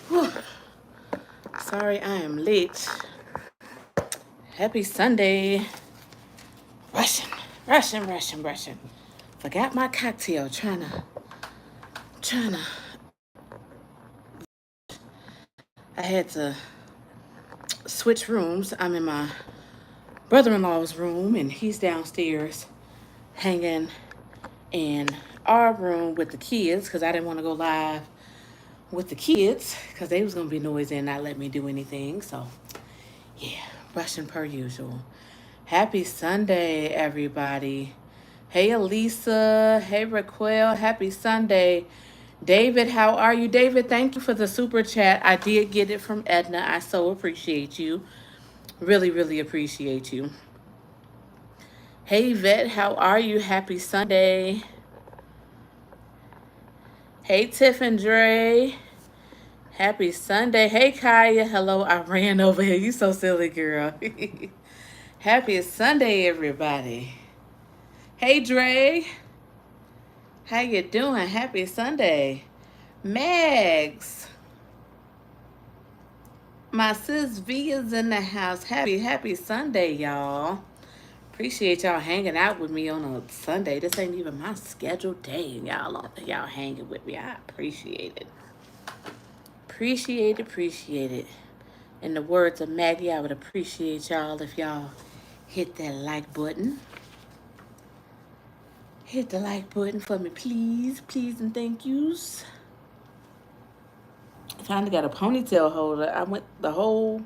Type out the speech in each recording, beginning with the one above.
Whew. Sorry I am late. Happy Sunday. Rushing. Forgot my cocktail. Trying to. I had to switch rooms. I'm in my brother-in-law's room, and he's downstairs hanging in our room with the kids because I didn't want to go live with the kids because they was gonna be noisy and not let me do anything. So yeah, rushing per usual. Happy Sunday, everybody. Hey, Elisa. Hey, Raquel. Happy Sunday. David, how are you? David, thank you for the super chat. I did get it from Edna. I so appreciate you. Really appreciate you. Hey, Vet, how are you? Happy Sunday. Hey, Tiff and Dre. Happy Sunday. Hey, Kaya. Hello, I ran over here. You so silly, girl. Happy Sunday, everybody. Hey, Dre. How you doing? Happy Sunday. Mags. My sis V is in the house. Happy Sunday, y'all. Appreciate y'all hanging out with me on a Sunday. This ain't even my scheduled day. Y'all hanging with me. I appreciate it. Appreciate it. In the words of Maggie, I would appreciate y'all if y'all hit that like button. Hit the like button for me, please. Please and thank yous. Finally got a ponytail holder. I went the whole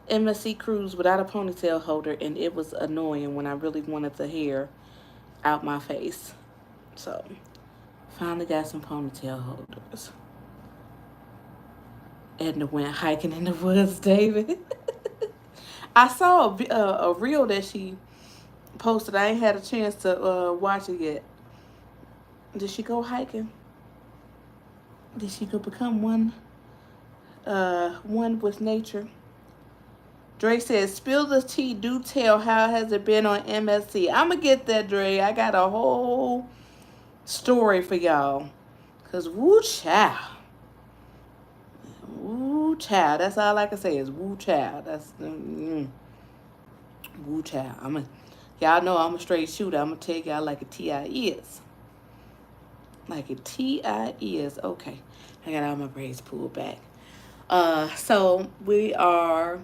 MSC cruise without a ponytail holder, and it was annoying when I really wanted the hair out my face. So, finally got some ponytail holders. Edna went hiking in the woods, David. I saw a reel that she posted. I ain't had a chance to watch it yet. Did she go hiking? Did she go become one with nature? Dre says, spill the tea, do tell, how has it been on MSC? I'ma get that, Dre. I got a whole story for y'all. Cause woo child. Woo child. That's all I can say is woo child. That's woo child. Y'all know I'm a straight shooter. I'm gonna tell y'all like a T.I. is. Like a T.I. is. Okay. I got all my braids pulled back. So we are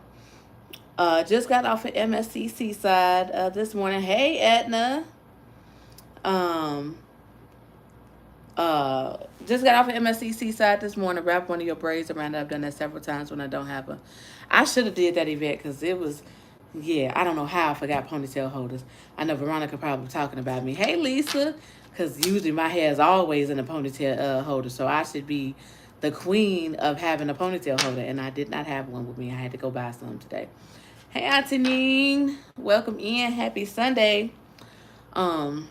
just got off of MSC Seaside this morning. Hey, Etna. Um, just got off of MSC Seaside this morning. Wrap one of your braids around it. I've done that several times when I don't have a. I should have did that event because it was, yeah. I don't know how I forgot ponytail holders. I know Veronica probably talking about me. Hey, Lisa, because usually my hair is always in a ponytail holder, so I should be the queen of having a ponytail holder, and I did not have one with me. I had to go buy some today. Hey, Antonine, welcome in. Happy Sunday. Um,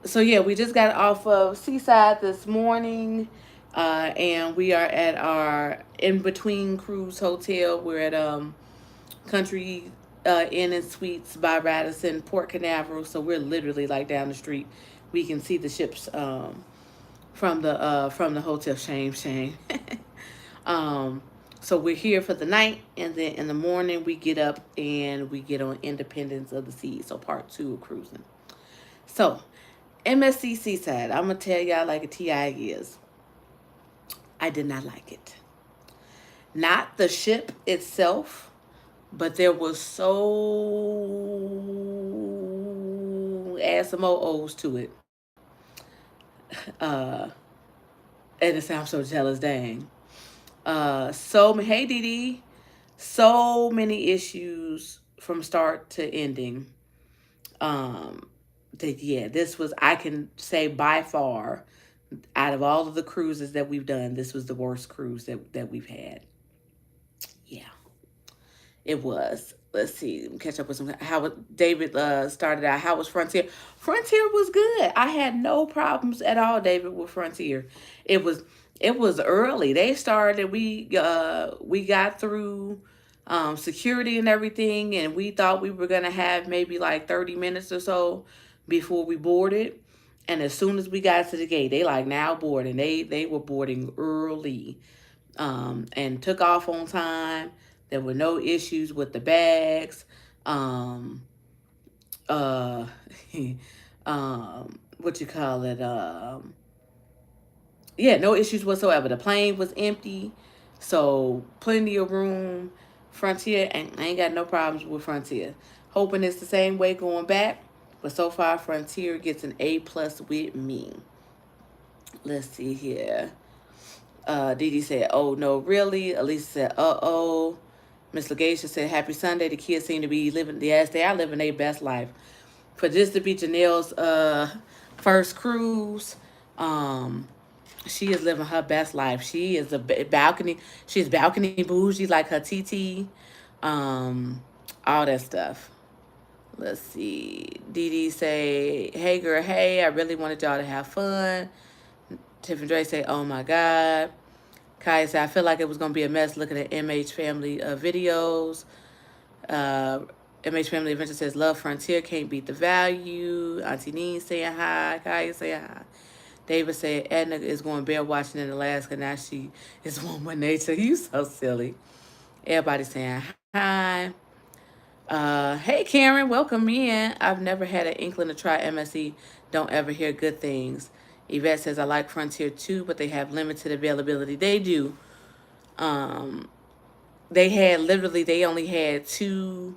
so yeah, we just got off of Seaside this morning, and we are at our in between cruise hotel. We're at Country Inn and Suites by Radisson, Port Canaveral. So we're literally like down the street. We can see the ships from the hotel. Shame. um, so we're here for the night, and then in the morning we get up and we get on Independence of the Seas. So part 2 of cruising. So MSC Seaside, I'm gonna tell y'all like a T.I. is. I did not like it. Not the ship itself, but there was so add some more O's to it. Uh, and it sounds so jealous, dang. Hey Dee Dee, so many issues from start to ending. Um, that yeah, this was I can say by far out of all of the cruises that we've done, this was the worst cruise that we've had. Yeah, it was. Let's see, catch up with some how David started out. How was Frontier? Frontier was good. I had no problems at all, David, with Frontier. It was it was early. They started. We got through security and everything, and we thought we were gonna have maybe like 30 minutes or so before we boarded. And as soon as we got to the gate, they like now boarding. They were boarding early. and took off on time. There were no issues with the bags. Um, uh, what you call it? Yeah, no issues whatsoever. The plane was empty, so plenty of room. Frontier, and I ain't got no problems with Frontier. Hoping it's the same way going back, but so far Frontier gets an A+ with me. Let's see here. Dee Dee said, "Oh no, really?" Elisa said, "Uh-oh." Miss Legacia said, "Happy Sunday." The kids seem to be living, yes, they are living their best life. For this to be Janelle's first cruise, she is living her best life. She is a balcony. She's balcony bougie like her TT. All that stuff. Let's see. Dee Dee say, "Hey girl, hey, I really wanted y'all to have fun." Tiffany Dre say, "Oh my God." Kaya said, "I feel like it was going to be a mess looking at MH Family videos." Uh, MH Family Adventure says, "Love Frontier, can't beat the value." Auntie Neen saying hi. Kaya saying hi. David said, "Edna is going bear watching in Alaska. Now she is one with nature." You so silly. Everybody saying hi. Hey Karen, welcome in. I've never had an inkling to try MSC. Don't ever hear good things. Yvette says, "I like Frontier too, but they have limited availability." They do. They only had 2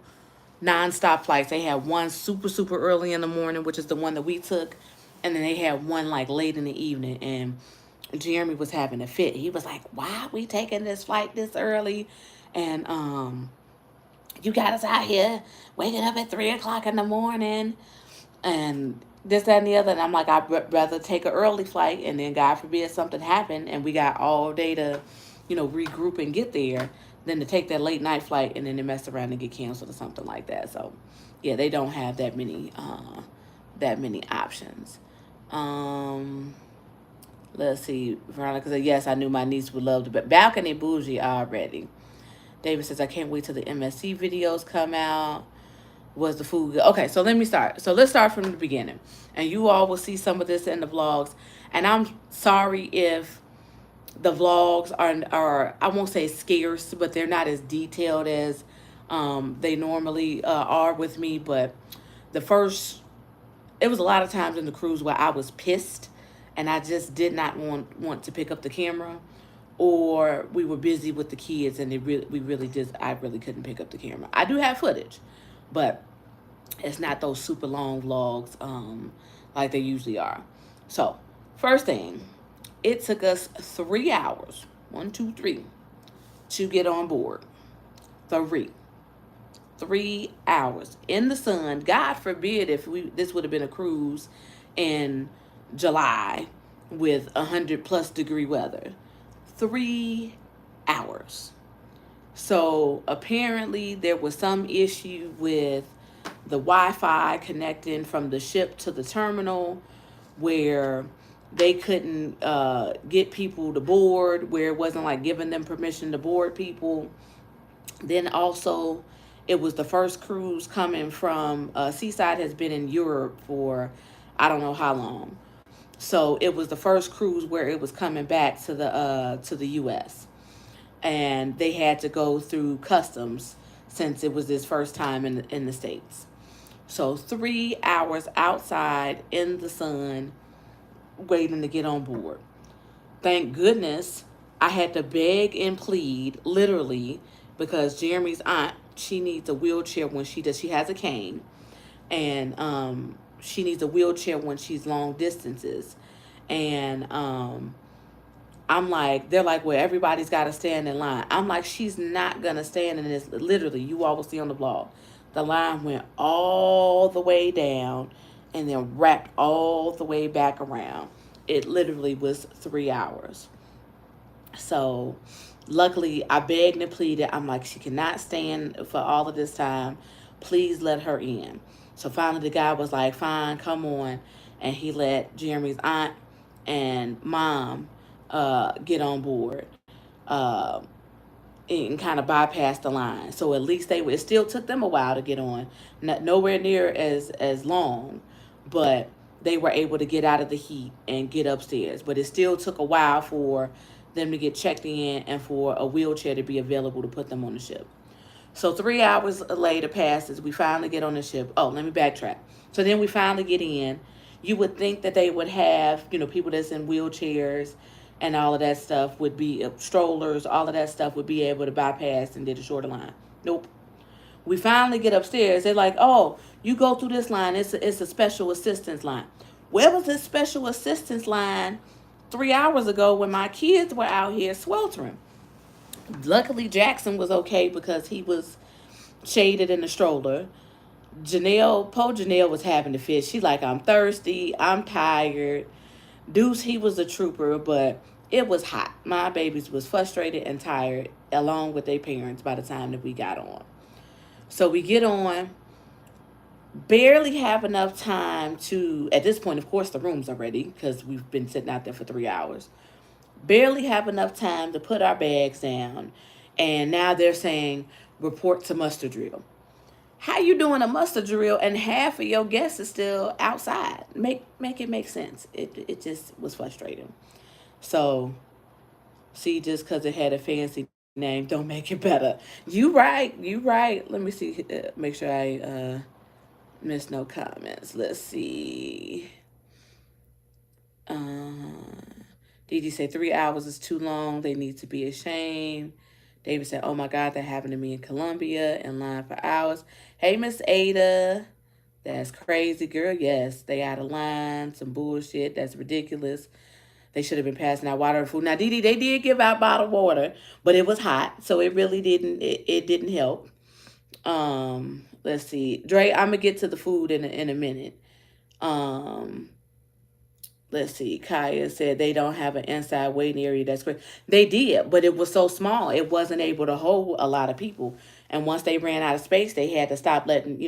non-stop flights. They had one super early in the morning, which is the one that we took, and then they had one like late in the evening. And Jeremy was having a fit. He was like, "Why are we taking this flight this early?" And you got us out here waking up at 3 o'clock in the morning and this, that, and the other. And I'm like, I'd rather take an early flight, and then God forbid something happened and we got all day to, regroup and get there, than to take that late night flight and then they mess around and get canceled or something like that. So yeah, they don't have that many options. Let's see. Veronica said, "Yes, I knew my niece would love the balcony bougie already." David says, "I can't wait till the MSC videos come out." Was the food good? Okay, so let me start. So let's start from the beginning. And you all will see some of this in the vlogs. And I'm sorry if the vlogs are I won't say scarce, but they're not as detailed as they normally are with me. But it was a lot of times in the cruise where I was pissed and I just did not want to pick up the camera, or we were busy with the kids and I really couldn't pick up the camera. I do have footage, but it's not those super long vlogs like they usually are. So first thing, it took us 3 hours, 1, 2, 3, to get on board. 3 hours in the sun. God forbid if this would have been a cruise in July with 100+ degree weather. 3 hours. So apparently there was some issue with the Wi-Fi connecting from the ship to the terminal, where they couldn't get people to board, where it wasn't like giving them permission to board people. Then also, it was the first cruise coming from Seaside has been in Europe for I don't know how long. So it was the first cruise where it was coming back to the U.S. and they had to go through customs since it was his first time in the States. So 3 hours outside in the sun waiting to get on board. Thank goodness I had to beg and plead, literally, because Jeremy's aunt, she needs a wheelchair when she has a cane, and she needs a wheelchair when she's long distances. And I'm like, they're like, well, everybody's got to stand in line. I'm like, she's not going to stand in this. Literally, you all will see on the vlog. The line went all the way down and then wrapped all the way back around. It literally was 3 hours. So luckily, I begged and pleaded. I'm like, she cannot stand for all of this time. Please let her in. So finally, the guy was like, fine, come on. And he let Jeremy's aunt and mom get on board and kind of bypass the line. So at least it still took them a while to get on. Nowhere near as long, but they were able to get out of the heat and get upstairs. But it still took a while for them to get checked in and for a wheelchair to be available to put them on the ship. So 3 hours later passes. We finally get on the ship. Oh, let me backtrack. So then we finally get in. You would think that they would have, people that's in wheelchairs and all of that stuff would be strollers, all of that stuff would be able to bypass and did a shorter line. Nope. We finally get upstairs. They're like, oh, you go through this line. It's a special assistance line. Where was this special assistance line 3 hours ago when my kids were out here sweltering? Luckily, Jackson was okay because he was shaded in the stroller. Janelle was having to fit. She like, I'm thirsty. I'm tired. Deuce, he was a trooper, but it was hot. My babies was frustrated and tired, along with their parents by the time that we got on. So we get on, barely have enough time to, at this point, of course, the rooms are ready because we've been sitting out there for 3 hours. Barely have enough time to put our bags down. And now they're saying, report to muster drill. How you doing a muster drill and half of your guests is still outside? Make it make sense. It just was frustrating. So, see, just because it had a fancy name, don't make it better. You right. Let me see. Make sure I miss no comments. Let's see. Didi said 3 hours is too long. They need to be ashamed. David said, oh my God, that happened to me in Colombia, in line for hours. Hey, Miss Ada. That's crazy, girl. Yes, they out of line. Some bullshit. That's ridiculous. They should have been passing out water and food. Now, Didi, they did give out bottled water, but it was hot, so it really didn't, it didn't help. Let's see. Dre, I'm going to get to the food in a minute. Let's see. Kaya said they don't have an inside waiting area. That's great. They did, but it was so small. It wasn't able to hold a lot of people. And once they ran out of space, they had to stop letting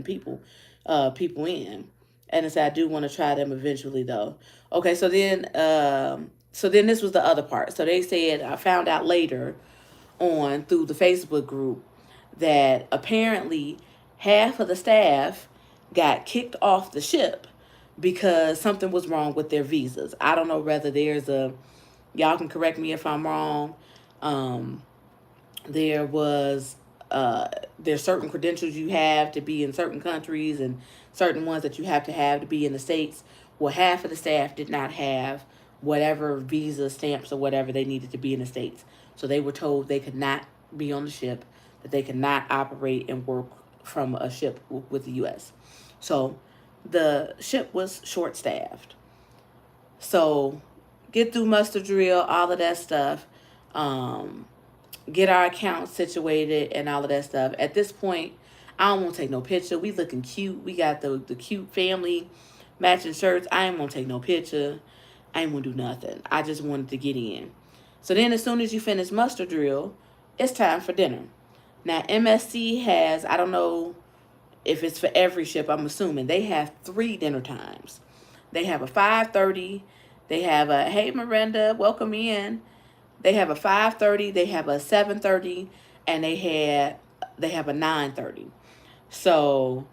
people in. And I said, I do want to try them eventually, though. Okay, so then this was the other part. So they said, I found out later on through the Facebook group that apparently half of the staff got kicked off the ship because something was wrong with their visas. I don't know whether y'all can correct me if I'm wrong. There's certain credentials you have to be in certain countries and certain ones that you have to be in the States. Well, half of the staff did not have whatever visa stamps or whatever they needed to be in the States. So they were told they could not be on the ship, that they could not operate and work from a ship with the U.S. So the ship was short-staffed. So get through muster drill, all of that stuff, get our accounts situated and all of that stuff. At this point, I don't want to take no picture. We looking cute. We got the cute family matching shirts. I ain't want to take no picture. I ain't want to do nothing. I just wanted to get in. So then as soon as you finish muster drill, it's time for dinner. Now, MSC has, I don't know if it's for every ship, I'm assuming, they have 3 dinner times. They have a 5:30. They have a, hey, Miranda, welcome in. They have a 5:30. They have a 7:30. And they have a 9:30. So,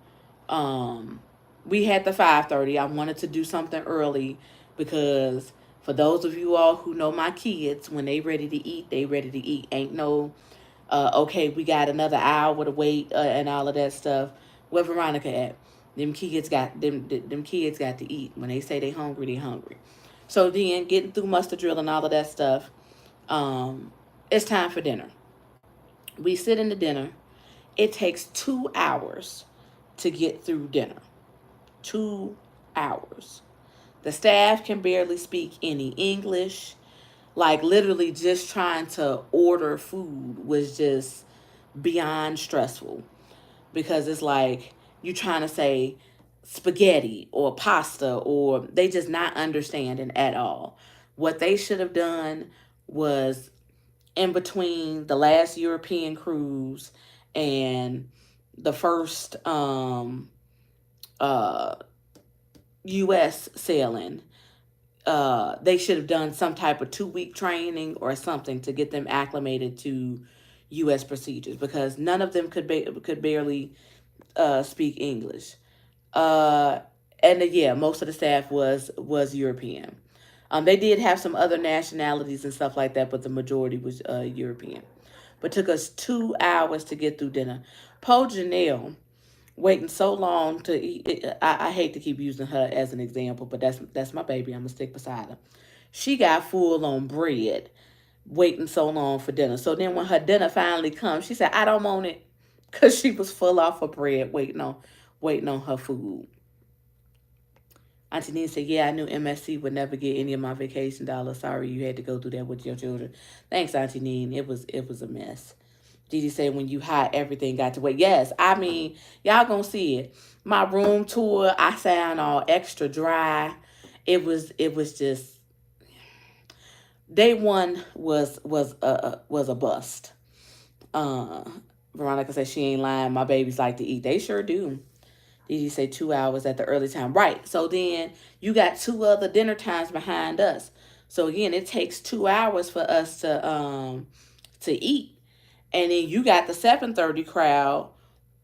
we had the 5:30. I wanted to do something early because for those of you all who know my kids, when they ready to eat, they ready to eat. Ain't no, okay, we got another hour to wait and all of that stuff. Where Veronica at? Them kids got to eat. When they say they hungry, they hungry. So then getting through muster drill and all of that stuff, it's time for dinner. We sit in the dinner. It takes 2 hours to get through dinner. 2 hours. The staff can barely speak any English. Like literally just trying to order food was just beyond stressful. Because it's like you trying to say spaghetti or pasta, or they just not understanding at all. What they should have done was in between the last European cruise and the first U.S. sailing, they should have done some type of 2-week training or something to get them acclimated to U.S. procedures, because none of them could barely speak English. And yeah, most of the staff was European. They did have some other nationalities and stuff like that, but the majority was European. But took us 2 hours to get through dinner. Po Janelle waiting so long to eat. I hate to keep using her as an example, but that's my baby. I'm gonna stick beside her. She got full on bread, waiting so long for dinner. So then when her dinner finally comes, she said, "I don't want it," because she was full off of bread, waiting on her food. Auntie Nene said, "Yeah, I knew MSC would never get any of my vacation dollars. Sorry you had to go through that with your children." Thanks, Auntie Nene. It was a mess. Didi said, "When you hot, everything got to wait." Yes, I mean, y'all gonna see it. My room tour, I sound all extra dry. It was just day one was a bust. Uh, Veronica said she ain't lying. My babies like to eat. They sure do. Did you say 2 hours at the early time? Right. So then you got two other dinner times behind us. So again, it takes 2 hours for us to eat. And then you got the 7:30 crowd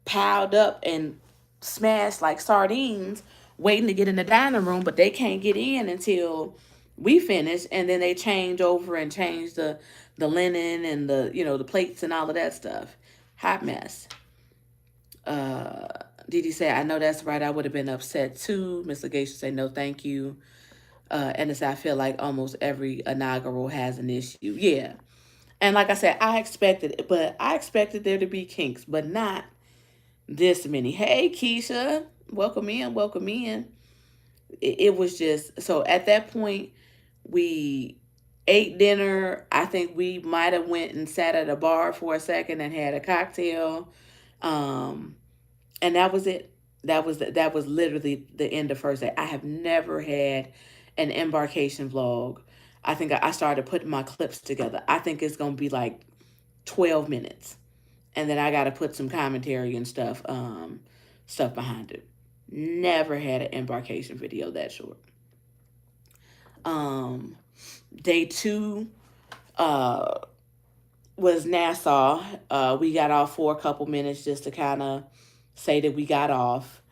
piled up and smashed like sardines waiting to get in the dining room, but they can't get in until we finish, and then they change over and change the linen and the plates and all of that stuff. Hot mess. Uh, Didi say, "I know that's right. I would have been upset too." Miss Legation say, "No, thank you." And it's, I feel like almost every inaugural has an issue. Yeah. And like I said, I expected there to be kinks, but not this many. Hey, Keisha, welcome in, welcome in. It was just, so at that point, we ate dinner. I think we might have went and sat at a bar for a second and had a cocktail. Um, and that was it. That was literally the end of first day. I have never had an embarkation vlog. I think I started putting my clips together. I think it's gonna be like 12 minutes, and then I got to put some commentary and stuff behind it. Never had an embarkation video that short. Um, Day two uh was Nassau. We got off for a couple minutes just to kind of say that we got off,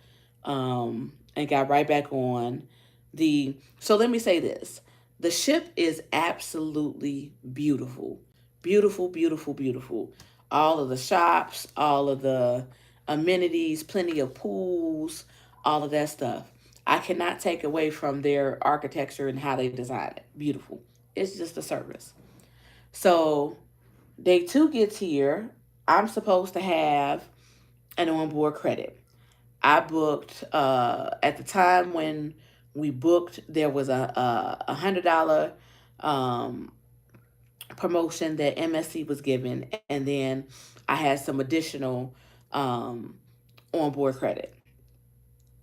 and got right back on the. So let me say this: the ship is absolutely beautiful, beautiful, beautiful, beautiful. All of the shops, all of the amenities, plenty of pools, all of that stuff. I cannot take away from their architecture and how they design it. Beautiful. It's just a service. So day two gets here. I'm supposed to have an onboard credit. I booked at the time when we booked. There was a $100 um, promotion that MSC was giving, and then I had some additional onboard credit.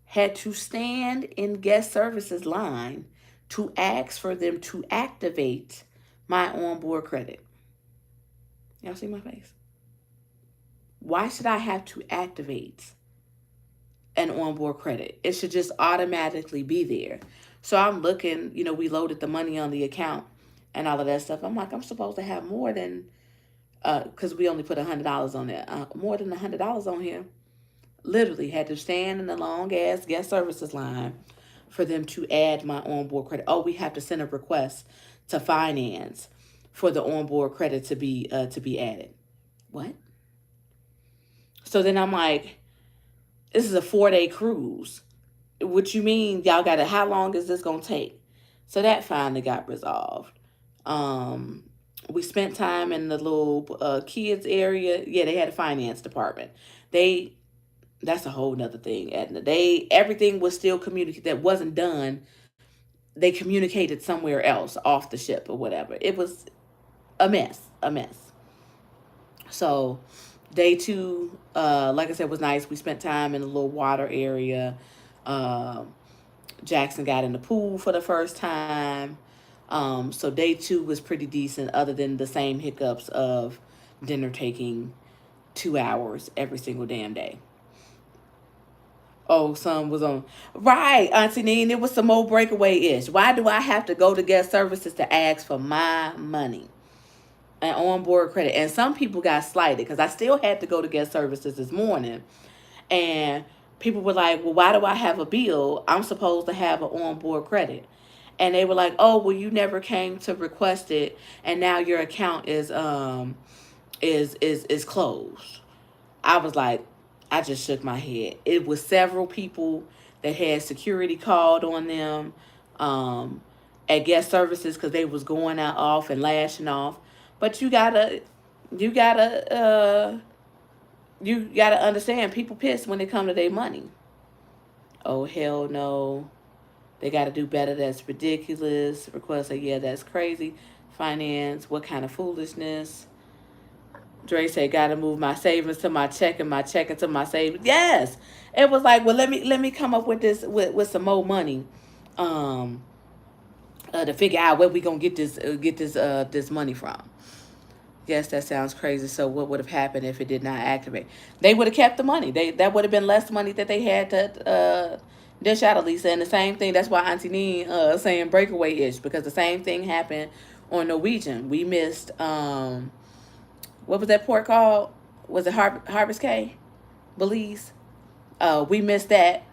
Had to stand in guest services line to ask for them to activate my onboard credit. Y'all see my face? Why should I have to activate an onboard credit? It should just automatically be there. So I'm looking, we loaded the money on the account and all of that stuff. I'm like, I'm supposed to have more than, because we only put $100 on there, more than $100 on here. Literally had to stand in the long ass guest services line for them to add my onboard credit. Oh, we have to send a request to finance for the onboard credit to be added. What? So then I'm like, this is a 4-day cruise. What you mean y'all got it? How long is this gonna take? So that finally got resolved. We spent time in the little kids area. Yeah, they had a finance department. That's a whole nother thing. Edna. Everything was still communicated that wasn't done. They communicated somewhere else off the ship or whatever. It was a mess, a mess. So day two, like I said, was nice. We spent time in a little water area. Uh, Jackson got in the pool for the first time. So day two was pretty decent, other than the same hiccups of dinner taking 2 hours every single damn day. Oh, some was on. Right, Auntie Nene, it was some old breakaway-ish. Why do I have to go to guest services to ask for my money? And onboard credit. And some people got slighted because I still had to go to guest services this morning. And people were like, well, why do I have a bill? I'm supposed to have an onboard credit. And they were like, oh, well, you never came to request it, and now your account is closed. I was like, I just shook my head. It was several people that had security called on them um, at guest services because they was going out off and lashing off. But you gotta, you gotta understand. People pissed when it come to their money. Oh hell no! They gotta do better. That's ridiculous. Request say, yeah, that's crazy. Finance, what kind of foolishness? Dre said, "Got to move my savings to my check and my check into my savings." Yes, it was like, well, let me come up with this with some more money, um, to figure out where we gonna get this money from. Yes, that sounds crazy. So what would have happened if it did not activate? They would have kept the money. That would have been less money that they had to dish out, Lisa. And the same thing. That's why Auntie Nee saying breakaway ish, because the same thing happened on Norwegian. We missed what was that port called? Was it Harvest K? Belize? We missed that,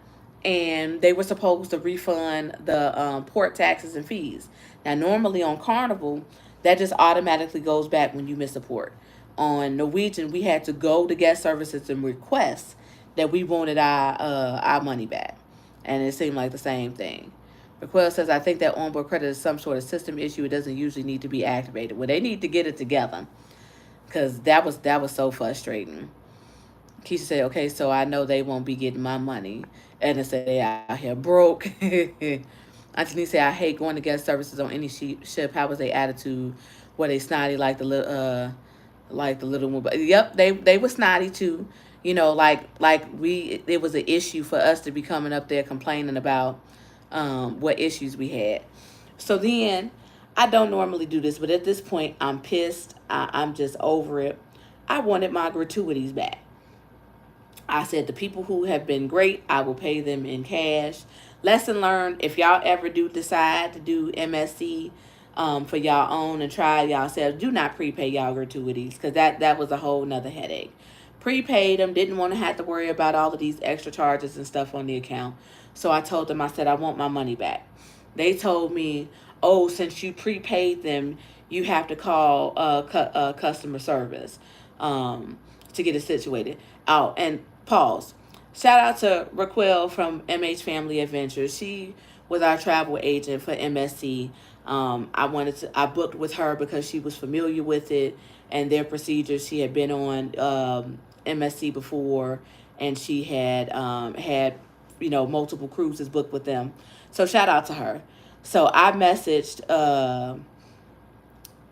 and they were supposed to refund the port taxes and fees. Now, normally on Carnival, that just automatically goes back when you miss a port. On Norwegian, we had to go to guest services and request that we wanted our money back, and it seemed like the same thing. Request says, I think that onboard credit is some sort of system issue. It doesn't usually need to be activated. Well, they need to get it together, because that was so frustrating. Keisha said, okay, so I know they won't be getting my money. And it said they out here broke. Anthony said, I hate going to guest services on any ship. How was their attitude? Were they snotty like the little one? But yep, they were snotty too. It was an issue for us to be coming up there complaining about what issues we had. So then, I don't normally do this, but at this point, I'm pissed. I'm just over it. I wanted my gratuities back. I said the people who have been great, I will pay them in cash. Lesson learned, if y'all ever do decide to do MSC for y'all own and try y'all selves, do not prepay y'all gratuities, because that was a whole nother headache. Prepaid them, didn't want to have to worry about all of these extra charges and stuff on the account. So I told them, I said, I want my money back. They told me, oh, since you prepaid them, you have to call customer service to get it situated. Oh, and pause. Shout out to Raquel from MH Family Adventures. She was our travel agent for MSC. I booked with her because she was familiar with it and their procedures. She had been on MSC before, and she had had multiple cruises booked with them. So shout out to her. So I messaged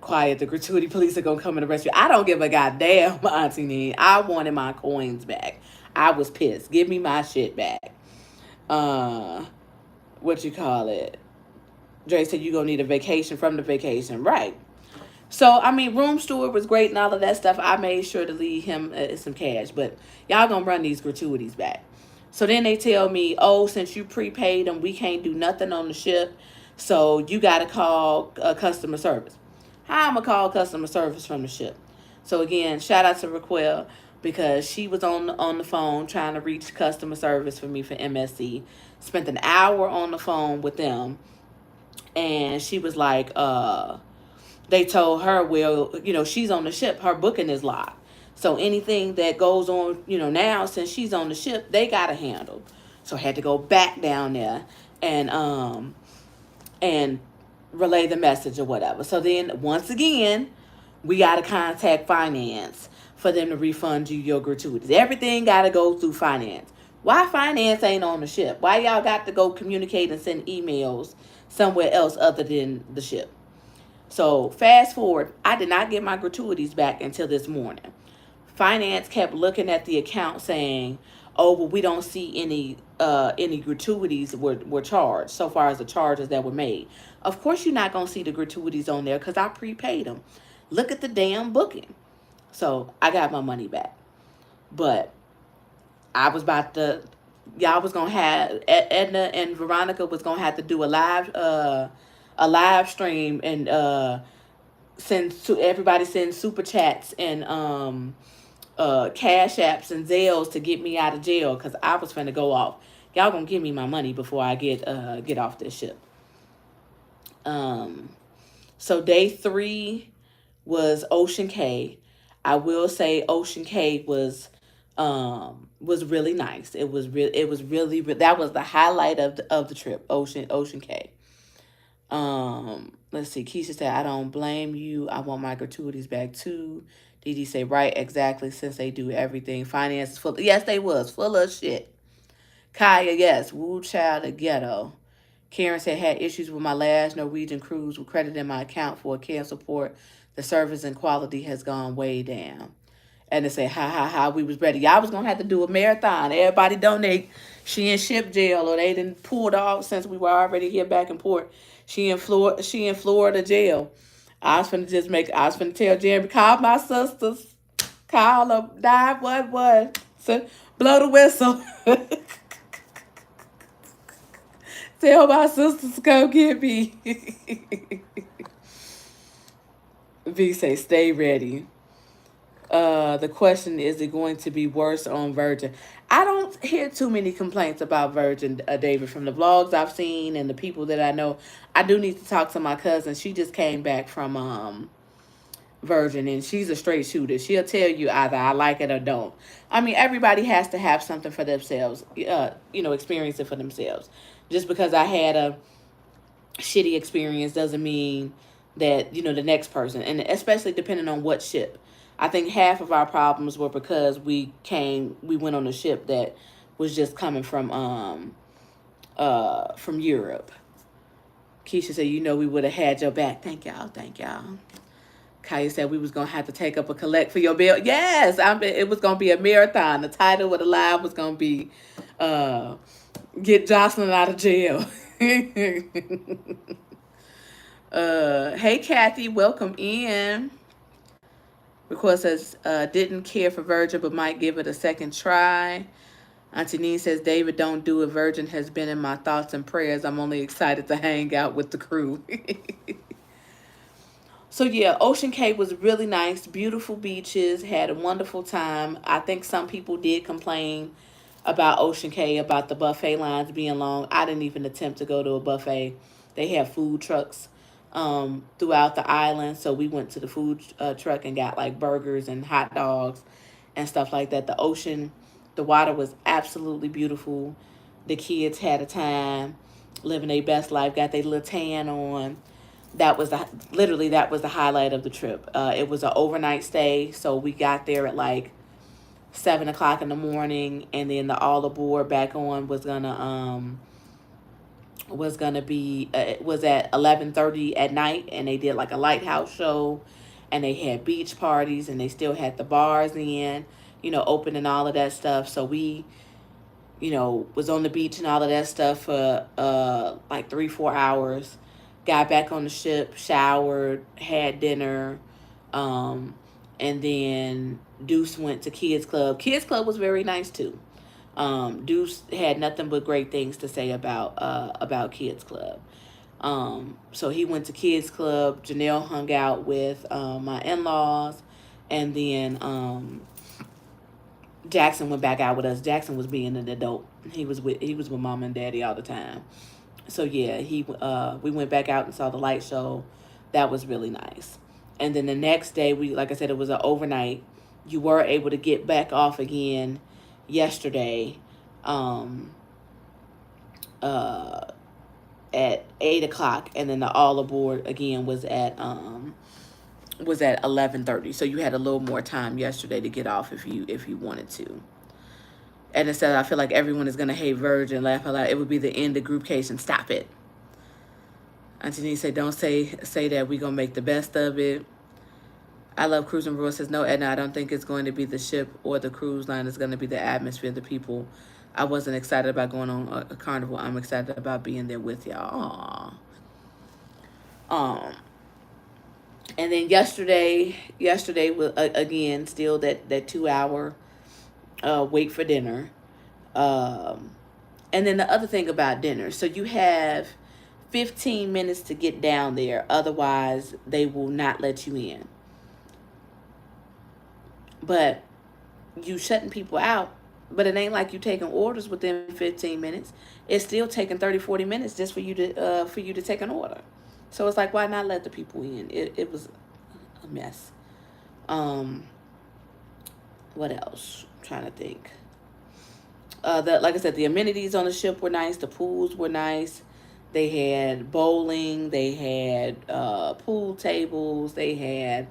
quiet, the gratuity police are gonna come and arrest you. I don't give a goddamn, Auntie Nee. I wanted my coins back. I was pissed. Give me my shit back. What you call it? Dre said you gonna need a vacation from the vacation, right? So I mean, room steward was great and all of that stuff. I made sure to leave him some cash, but y'all gonna run these gratuities back. So then they tell me, oh, since you prepaid them, we can't do nothing on the ship, so you gotta call customer service. How I'm gonna call customer service from the ship? So again, shout out to Raquel, because she was on the phone trying to reach customer service for me for MSC. Spent an hour on the phone with them, and she was like, they told her, well, she's on the ship, her booking is locked. So anything that goes on, now since she's on the ship, they gotta handle. So I had to go back down there and relay the message or whatever. So then once again, we gotta contact finance for them to refund you your gratuities. Everything gotta go through finance. Why finance ain't on the ship? Why y'all got to go communicate and send emails somewhere else other than the ship? So fast forward, I did not get my gratuities back until this morning. Finance kept looking at the account saying, oh, well, we don't see any gratuities were charged so far as the charges that were made. Of course you're not going to see the gratuities on there because I prepaid them. Look at the damn booking. So I got my money back. But I was about to, y'all was going to have, Edna and Veronica was going to have to do a live stream and everybody send super chats and cash apps and Zelles to get me out of jail, because I was finna go off. Y'all gonna give me my money before I get off this ship. So day 3 was Ocean Cay. I will say Ocean Cay was really nice. It was really that was the highlight of the trip. Ocean Cay. Let's see. Keisha said, I don't blame you. I want my gratuities back too. Dee Dee say, right, exactly, since they do everything. Finance is full. Yes, they was full of shit. Kaya, yes. Woo child of ghetto. Karen said, had issues with my last Norwegian cruise with credit in my account for a cancel port. The service and quality has gone way down. And they say, ha ha ha, we was ready. Y'all was gonna have to do a marathon. Everybody donate. She in ship jail, or they didn't pulled off since we were already here back in port. She in Florida jail. I was finna tell Jeremy, call my sisters. Call them, 911. So, blow the whistle. Tell my sisters to come get me. V say, stay ready. The question is it going to be worse on Virgin? I don't hear too many complaints about Virgin, David, from the vlogs I've seen and the people that I know. I do need to talk to my cousin. She just came back from Virgin, and she's a straight shooter. She'll tell you either I like it or don't. I mean, everybody has to have something for themselves, experience it for themselves. Just because I had a shitty experience doesn't mean that, the next person, and especially depending on what ship. I think half of our problems were because we went on a ship that was just coming from Europe. Keisha said, we would have had your back. Thank y'all. Kaya said we was gonna have to take up a collect for your bill. Yes, it was gonna be a marathon. The title of the live was gonna be "Get Jocelyn Out of Jail." Hey Kathy, welcome in. Request says, didn't care for Virgin, but might give it a second try. Auntie Nene says, David, don't do it. Virgin has been in my thoughts and prayers. I'm only excited to hang out with the crew. So yeah, Ocean Cay was really nice. Beautiful beaches. Had a wonderful time. I think some people did complain about Ocean Cay, about the buffet lines being long. I didn't even attempt to go to a buffet. They have food trucks throughout the island. So we went to the food truck and got like burgers and hot dogs and stuff like that. The water was absolutely beautiful. The kids had a time living their best life, got their little tan on. That was the highlight of the trip. It was an overnight stay, so we got there at like 7 o'clock in the morning, and then the all aboard back on was at 11:30 at night, and they did like a lighthouse show, and they had beach parties, and they still had the bars in, open and all of that stuff. So we, was on the beach and all of that stuff for like 3-4 hours. Got back on the ship, showered, had dinner, and then Deuce went to Kids Club. Kids Club was very nice too. Deuce had nothing but great things to say about Kids Club. So he went to Kids Club. Janelle hung out with my in-laws, and then Jackson went back out with us. Jackson was being an adult. He was with mom and daddy all the time. So yeah, we went back out and saw the light show. That was really nice. And then the next day, like I said, it was an overnight. You were able to get back off again yesterday at 8 o'clock, and then the all aboard again was at 11:30. So you had a little more time yesterday to get off if you wanted to. And it said, I feel like everyone is going to hate Virgin. Laugh out loud. It would be the end of group cation. Stop it. Auntie Nene said, don't say that. We're going to make the best of it. I love cruising. Roy says, no, Edna, I don't think it's going to be the ship or the cruise line. It's going to be the atmosphere, the people. I wasn't excited about going on a carnival. I'm excited about being there with y'all. Aww. And then yesterday was, again, still that 2-hour wait for dinner. And then the other thing about dinner, so you have 15 minutes to get down there. Otherwise, they will not let you in. But you shutting people out. But it ain't like you taking orders within 15 minutes. It's still taking 30, 40 minutes just for you to take an order. So it's like, why not let the people in? It was a mess. Um, what else? I'm trying to think. Like I said, the amenities on the ship were nice. The pools were nice. They had bowling. They had pool tables. They had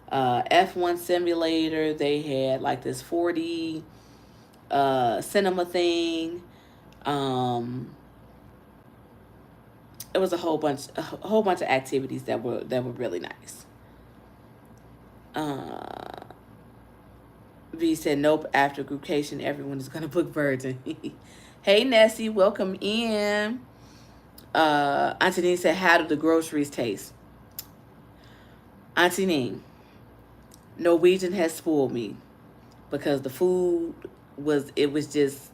F1 simulator. They had like this 4D cinema thing. Um, it was a whole bunch of activities that were really nice. Uh, V said, nope, after groupcation, everyone is going to book Virgin. Hey, Nessie, welcome in. Auntie said, how do the groceries taste? Auntie, Norwegian has spoiled me because the food was just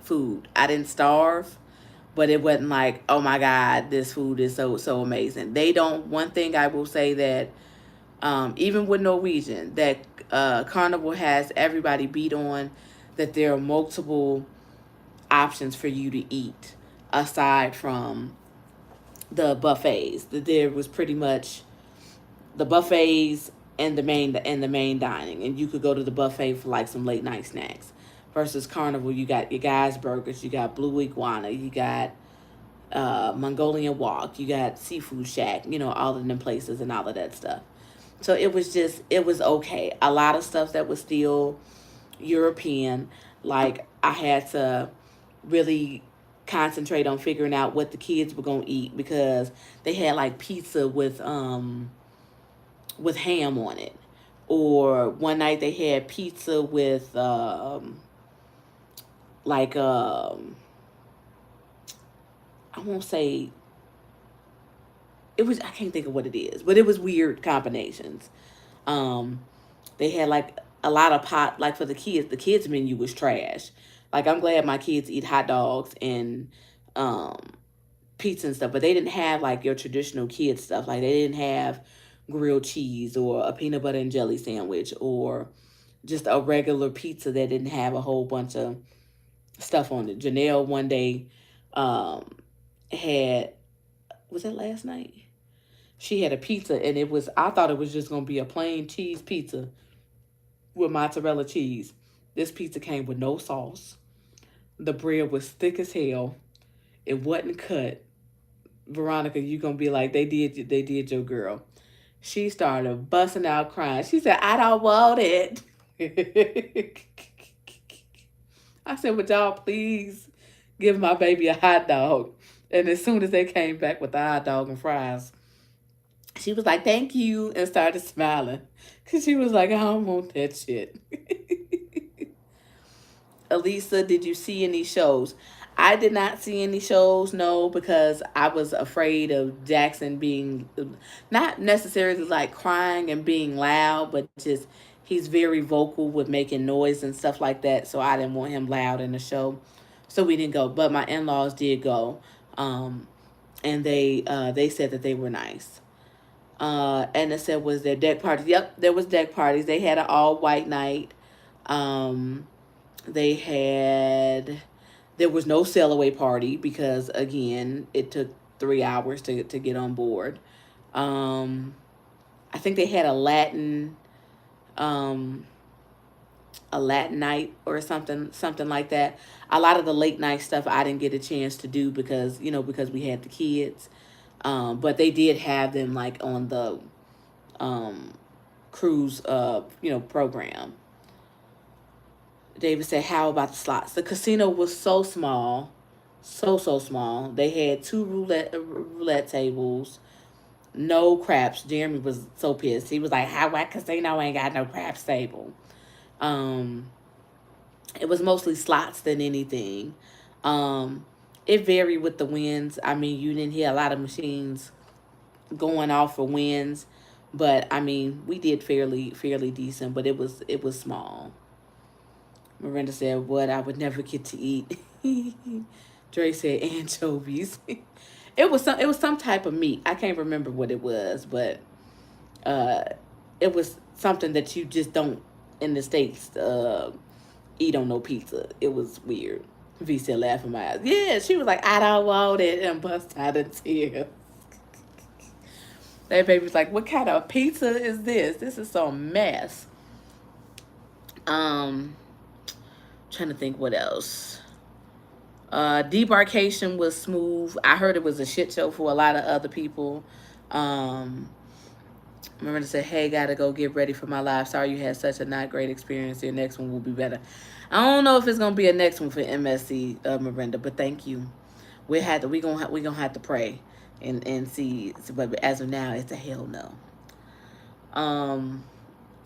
food. I didn't starve, but it wasn't like, oh my God, this food is so amazing. They don't, one thing I will say that even with Norwegian, that Carnival has everybody beat on, that there are multiple options for you to eat aside from the buffets. That there was pretty much the buffets and the main dining, and you could go to the buffet for like some late night snacks. Versus Carnival, you got your guys burgers, you got Blue Iguana, you got Mongolian Walk, you got Seafood Shack, all of them places and all of that stuff. So it was okay. A lot of stuff that was still European. Like I had to really concentrate on figuring out what the kids were gonna eat because they had like pizza with ham on it, or one night they had pizza with like I won't say it was, I can't think of what it is, but it was weird combinations. Um, they had like a lot of pot, like for the kids. The kids menu was trash. Like I'm glad my kids eat hot dogs and um, pizza and stuff, but they didn't have like your traditional kid stuff. Like they didn't have grilled cheese or a peanut butter and jelly sandwich or just a regular pizza that didn't have a whole bunch of stuff on it. Janelle one day um, had, was it last night? She had a pizza and I thought it was just gonna be a plain cheese pizza with mozzarella cheese. This pizza came with no sauce. The bread was thick as hell. It wasn't cut. Veronica, you gonna be like, they did your girl. She started busting out crying. She said, I don't want it. I said, would y'all please give my baby a hot dog? And as soon as they came back with the hot dog and fries, she was like, thank you, and started smiling. Because she was like, I don't want that shit. Elisa, did you see any shows? I did not see any shows, no, because I was afraid of Jackson being, not necessarily like crying and being loud, but just he's very vocal with making noise and stuff like that. So I didn't want him loud in the show. So we didn't go. But my in-laws did go. And they said that they were nice. And it said, was there deck parties? Yep, there was deck parties. They had an all white night. Um, they had, there was no sail away party because again, it took 3 hours to get on board. I think they had um, a Latin night or something like that. A lot of the late night stuff I didn't get a chance to do because we had the kids. But they did have them like on the um, cruise program. David said, how about the slots? The casino was so small, so small. They had two roulette tables, no craps. Jeremy was so pissed. He was like, how my casino ain't got no craps table? Um, it was mostly slots than anything. Um, it varied with the winds. I mean, you didn't hear a lot of machines going off for wins, but I mean, we did fairly decent, but it was small. Miranda said, what I would never get to eat. Dre said anchovies. It was some type of meat. I can't remember what it was, but uh it was something that you just don't in the States eat on no pizza. It was weird. V said laughing my eyes. Yeah, she was like, I don't want it, and bust out in tears. That baby's like, what kind of pizza is this? This is some mess. Um, Trying to think what else. Debarkation was smooth. I heard it was a shit show for a lot of other people. Um, Miranda said, hey, gotta go get ready for my live. Sorry you had such a not great experience. Your next one will be better. I don't know if it's gonna be a next one for MSC, Miranda, but thank you. We gonna have to pray and see. But as of now, it's a hell no. Um,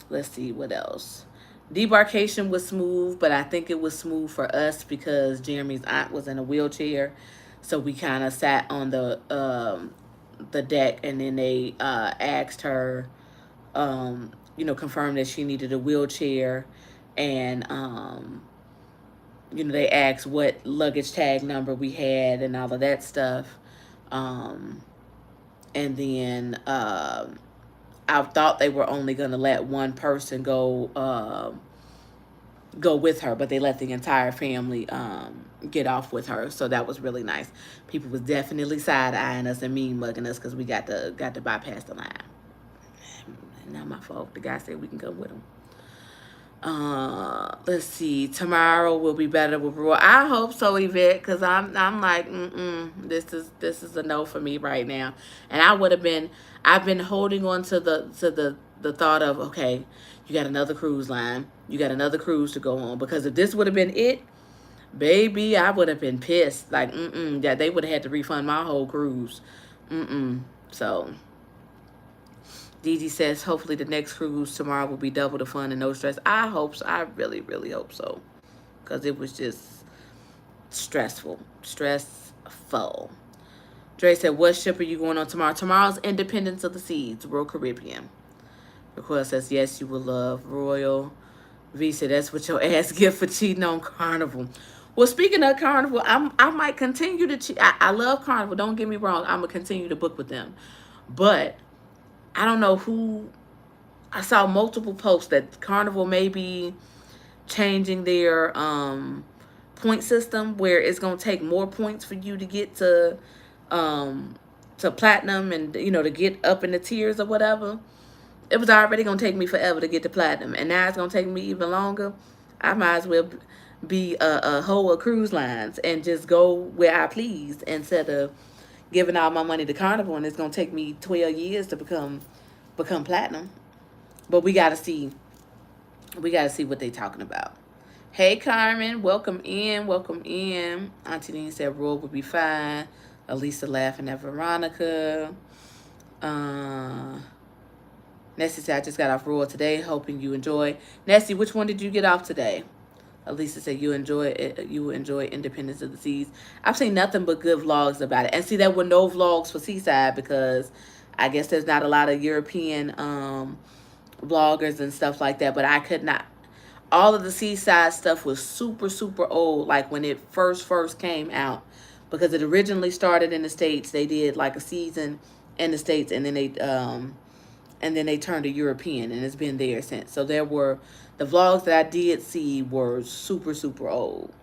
let's see what else. Debarkation was smooth, but I think it was smooth for us because Jeremy's aunt was in a wheelchair, so we kind of sat on the deck, and then they asked her, confirmed that she needed a wheelchair, and they asked what luggage tag number we had and all of that stuff, um, and then I thought they were only going to let one person go with her, but they let the entire family get off with her, so that was really nice. People was definitely side eyeing us and mean mugging us because we got to bypass the line. Not my fault. The guy said we can come with him. Let's see. Tomorrow will be better with Roy. I hope so, Yvette, because I'm like, this is a no for me right now. And I've been holding on to the thought of, okay, you got another cruise line, you got another cruise to go on, because if this would have been it, baby, I would have been pissed. Like, that they would have had to refund my whole cruise. So Dee Dee says, hopefully the next cruise tomorrow will be double the fun and no stress. I hope so. I really, really hope so. Because it was just stressful. Stressful. Dre said, what ship are you going on tomorrow? Tomorrow's Independence of the Seas, Royal Caribbean. Request says, yes, you will love Royal. V said, that's what your ass get for cheating on Carnival. Well, speaking of Carnival, I might continue to cheat. I love Carnival. Don't get me wrong. I'm going to continue to book with them. But I don't know who. I saw multiple posts that Carnival may be changing their point system, where it's gonna take more points for you to get to platinum, and to get up in the tiers or whatever. It was already gonna take me forever to get to platinum, and now it's gonna take me even longer. I might as well be a whole of cruise lines and just go where I please, instead of giving all my money to Carnival, and it's gonna take me 12 years to become platinum. But we gotta see. We gotta see what they talking about. Hey Carmen, welcome in, welcome in. Auntie Nene said Roy will be fine. Elisa laughing at Veronica. Nessie said I just got off Roy today, hoping you enjoy. Nessie, which one did you get off today? Elisa said you enjoy it. You will enjoy Independence of the Seas. I've seen nothing but good vlogs about it. And see, there were no vlogs for Seaside because I guess there's not a lot of European bloggers and stuff like that. But I could not. All of the Seaside stuff was super, super old, like when it first came out, because it originally started in the States. They did like a season in the States, and then they turned to European, and it's been there since. So the vlogs that I did see were super, super old.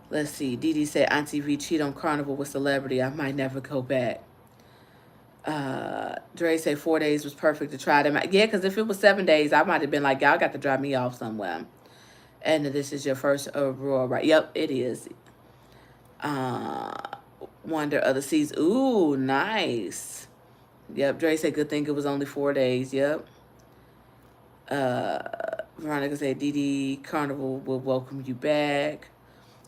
Let's see. Dee Dee said, Auntie V cheat on Carnival with celebrity. I might never go back. Dre said 4 days was perfect to try them out. Yeah, because if it was 7 days, I might have been like, y'all got to drop me off somewhere. And this is your first Aurora, right? Yep, it is. Wonder of the Seas. Ooh, nice. Yep, Dre said good thing it was only 4 days. Yep. Veronica said, Dee Dee, Carnival will welcome you back.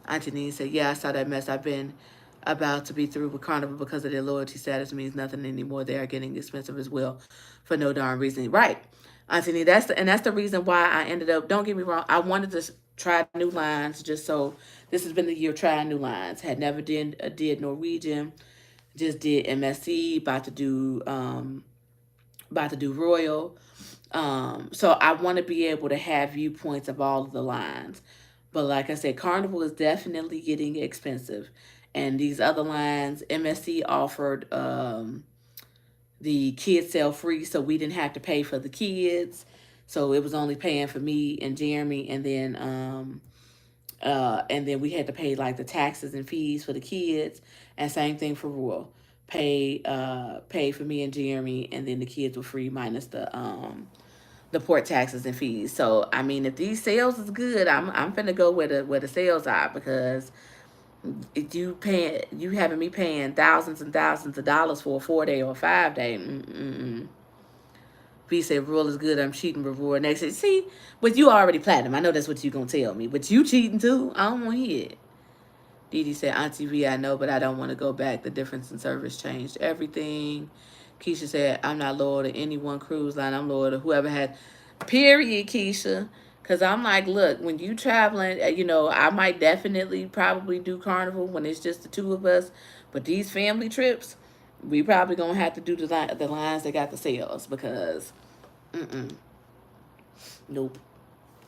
Antonine said, yeah, I saw that mess. I've been about to be through with Carnival because of their loyalty status means nothing anymore. They are getting expensive as well for no darn reason. Right. Anthony, that's the reason why I ended up, don't get me wrong, I wanted to try new lines, just so this has been the year of trying new lines. Had never did Norwegian, just did MSC, about to do Royal. So I want to be able to have viewpoints of all of the lines. But like I said, Carnival is definitely getting expensive. And these other lines, MSC offered the kids sale free, so we didn't have to pay for the kids. So it was only paying for me and Jeremy, and then we had to pay like the taxes and fees for the kids, and same thing for Royal. pay for me and Jeremy, and then the kids were free minus the port taxes and fees. So I mean, if these sales is good, I'm finna go where the sales are, because if you having me paying thousands and thousands of dollars for a 4 day or a 5 day. V said rule is good. I'm cheating. Reward next. See, but you already platinum. I know that's what you gonna tell me. But you cheating too? I don't want to hear it. Dee Dee said, Auntie V, I know, but I don't want to go back. The difference in service changed everything. Keisha said, I'm not loyal to any one cruise line. I'm loyal to whoever had. Period, Keisha. Because I'm like, look, when you traveling, I might definitely probably do Carnival when it's just the two of us. But these family trips, we probably going to have to do the lines that got the sales, because, nope.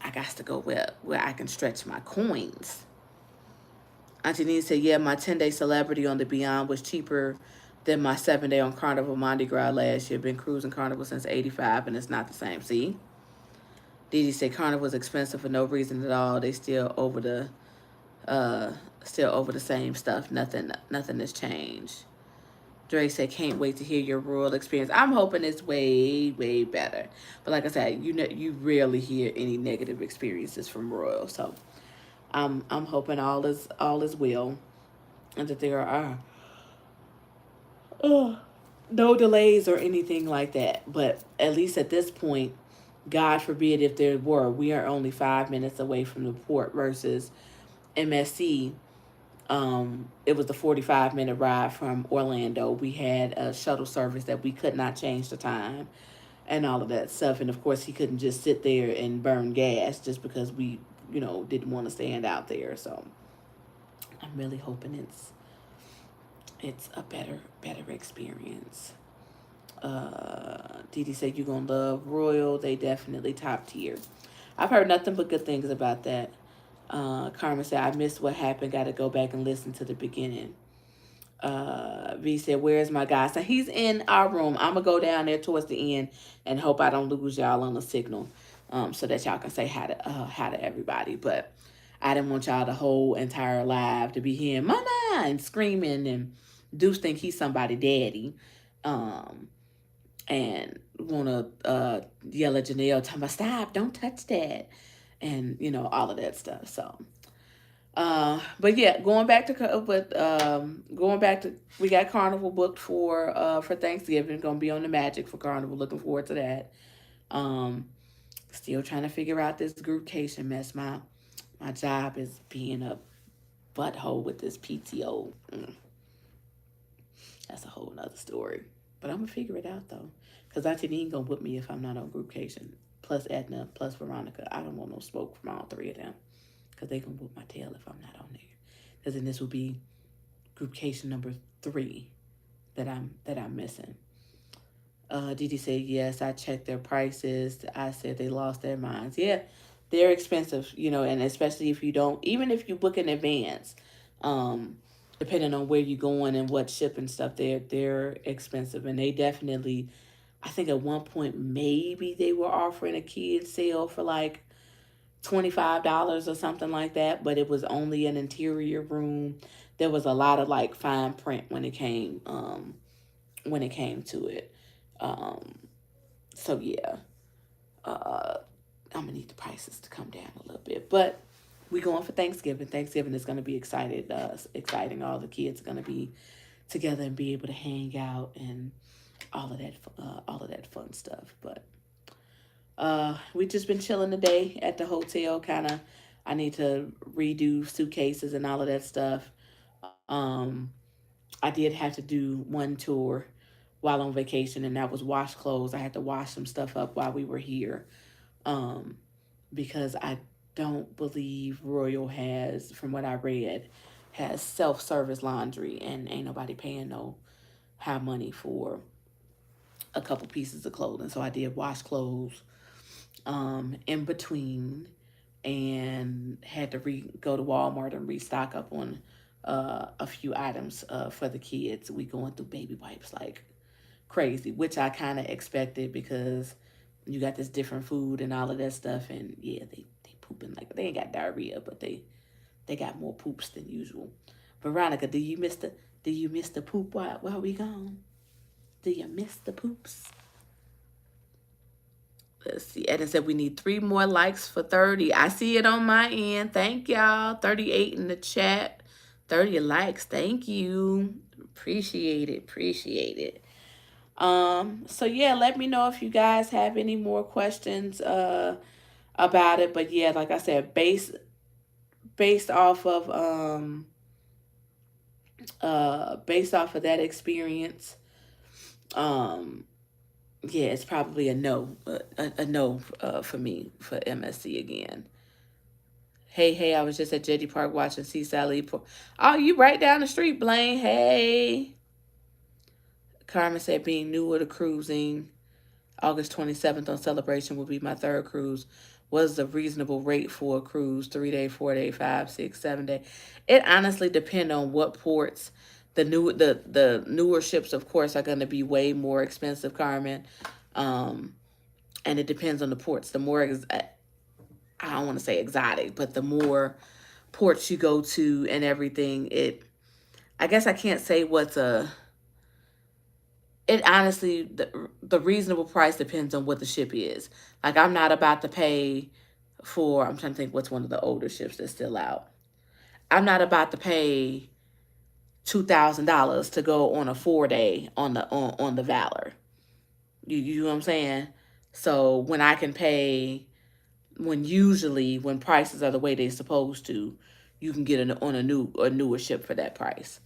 I got to go where I can stretch my coins. Auntie Nene said, yeah, my 10-day celebrity on the Beyond was cheaper than my 7-day on Carnival Mardi Gras last year. Been cruising Carnival since 85, and it's not the same. See? Dee Dee said Carnival was expensive for no reason at all. They still over the same stuff. Nothing has changed. Dre said, can't wait to hear your rural experience. I'm hoping it's way, way better. But like I said, you rarely hear any negative experiences from Royal. So I'm hoping all is well, and that there are no delays or anything like that. But at least at this point, God forbid if there were, we are only 5 minutes away from the port versus MSC. It was the 45-minute ride from Orlando. We had a shuttle service that we could not change the time and all of that stuff. And of course, he couldn't just sit there and burn gas just because we, didn't want to stand out there. So I'm really hoping it's a better experience. Dee Dee said you're gonna love Royal. They definitely top tier. I've heard nothing but good things about that. Carmen said, I missed what happened. Got to go back and listen to the beginning. V said, where's my guy? So he's in our room. I'm going to go down there towards the end and hope I don't lose y'all on the signal, so that y'all can say hi to everybody. But I didn't want y'all the whole entire live to be hearing mama and screaming, and Deuce think he's somebody daddy. And want to yell at Janelle, tell me, stop, don't touch that. And, all of that stuff. So, but yeah, going back to, we got Carnival booked for Thanksgiving. Going to be on the Magic for Carnival. Looking forward to that. Still trying to figure out this groupcation mess. My job is being a butthole with this PTO. That's a whole nother story. But I'm going to figure it out, though. Because Auntie ain't going to whip me if I'm not on groupcation. Plus Edna, plus Veronica. I don't want no smoke from all three of them. Because they going to whip my tail if I'm not on there. Because then this will be groupcation number 3 that I'm missing. Dee Dee said, yes, I checked their prices. I said they lost their minds. Yeah, they're expensive, and especially if you don't, even if you book in advance, depending on where you're going and what ship and stuff, they're expensive. And they definitely, I think at one point maybe they were offering a kid sale for like $25 or something like that, but it was only an interior room. There was a lot of like fine print when it came to it. So yeah, I'm gonna need the prices to come down a little bit, but we going for Thanksgiving. Thanksgiving is gonna be exciting. All the kids are gonna be together and be able to hang out and all of that fun stuff. But we just been chilling today at the hotel. I need to redo suitcases and all of that stuff. I did have to do one tour while on vacation, and that was wash clothes. I had to wash some stuff up while we were here, because I don't believe Royal has, from what I read, has self-service laundry, and ain't nobody paying no high money for a couple pieces of clothing. So I did wash clothes in between, and had to go to Walmart and restock up on a few items for the kids. We going through baby wipes like crazy, which I kind of expected, because you got this different food and all of that stuff, and yeah, they pooping like, they ain't got diarrhea, but they got more poops than usual. Veronica, do you miss the Do you miss the poop while we gone? Do you miss the poops? Let's see. Eden said we need 3 more likes for 30. I see it on my end. Thank y'all. 38 in the chat. 30 likes. Thank you. Appreciate it. Appreciate it. So yeah, let me know if you guys have any more questions about it. But yeah, like I said, based off of that experience, yeah, it's probably a no, a no for me for MSC again. Hey, I was just at JD Park watching Seaside Lead. Oh, you right down the street, Blaine. Hey. Carmen said being newer to cruising, August 27th on Celebration will be my 3rd cruise. What is the reasonable rate for a cruise? 3-day, 4-day, 5, 6, 7-day. It honestly depends on what ports. The newer ships, of course, are going to be way more expensive, Carmen. And it depends on the ports. The more, I don't want to say exotic, but the more ports you go to and everything, I guess I can't say it honestly, the reasonable price depends on what the ship is. Like, I'm not about to pay I'm trying to think what's one of the older ships that's still out. I'm not about to pay $2,000 to go on a 4-day on the Valor. You know what I'm saying? So when I can pay, when prices are the way they're supposed to, you can get on a newer ship for that price.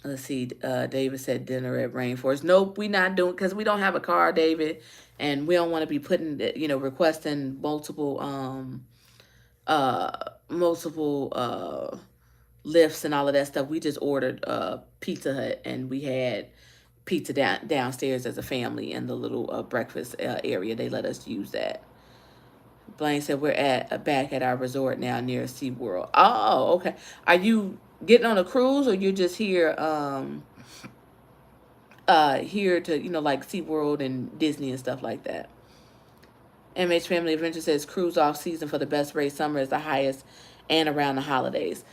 Let's see. David said dinner at Rainforest. Nope, we not doing, because we don't have a car, David, and we don't want to be putting, requesting multiple lifts and all of that stuff. We just ordered Pizza Hut, and we had pizza downstairs as a family in the little breakfast area. They let us use that. Blaine said we're back at our resort now near SeaWorld. Oh, okay. Are you getting on a cruise, or you're just here here to, like SeaWorld and Disney and stuff like that? MH Family Adventure says cruise off season for the best rate. Summer is the highest and around the holidays.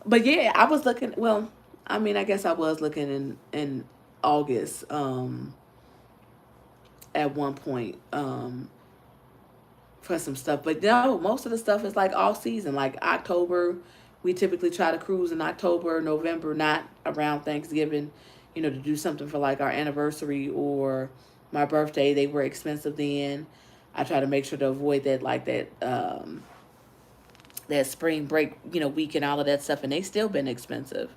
But yeah, I was looking, well, I mean, I guess I was looking in August at one point for some stuff. But no, most of the stuff is like all season, like October. We typically try to cruise in October, November, not around Thanksgiving, to do something for like our anniversary or my birthday. They were expensive then. I try to make sure to avoid that, like that spring break, week and all of that stuff, and they still been expensive.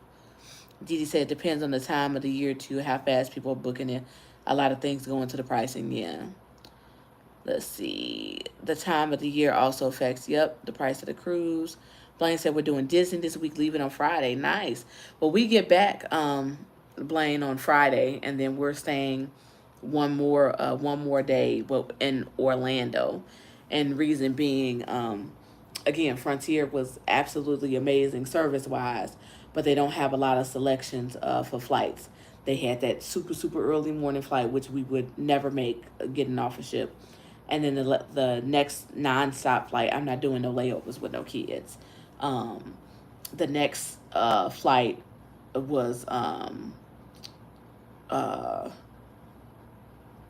Didi said it depends on the time of the year too, how fast people are booking it. A lot of things go into the pricing, yeah. Let's see. The time of the year also affects, the price of the cruise. Blaine said we're doing Disney this week, leaving on Friday. Nice. Well, we get back, Blaine, on Friday, and then we're staying one more day in Orlando. And reason being, again, Frontier was absolutely amazing service-wise, but they don't have a lot of selections for flights. They had that super, super early morning flight, which we would never make getting off a ship. And then the next nonstop flight, I'm not doing no layovers with no kids. The next flight was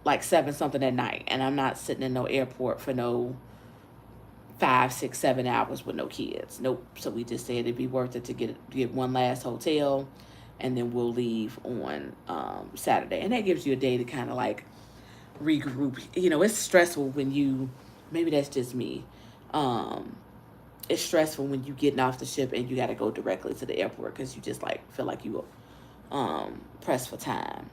like 7 something at night, and I'm not sitting in no airport for no 5, 6, 7 hours with no kids. Nope. So we just said it'd be worth it to get one last hotel, and then we'll leave on Saturday, and that gives you a day to kind of like regroup. It's stressful when maybe that's just me. It's stressful when you getting off the ship and you got to go directly to the airport because you just like feel like you pressed for time.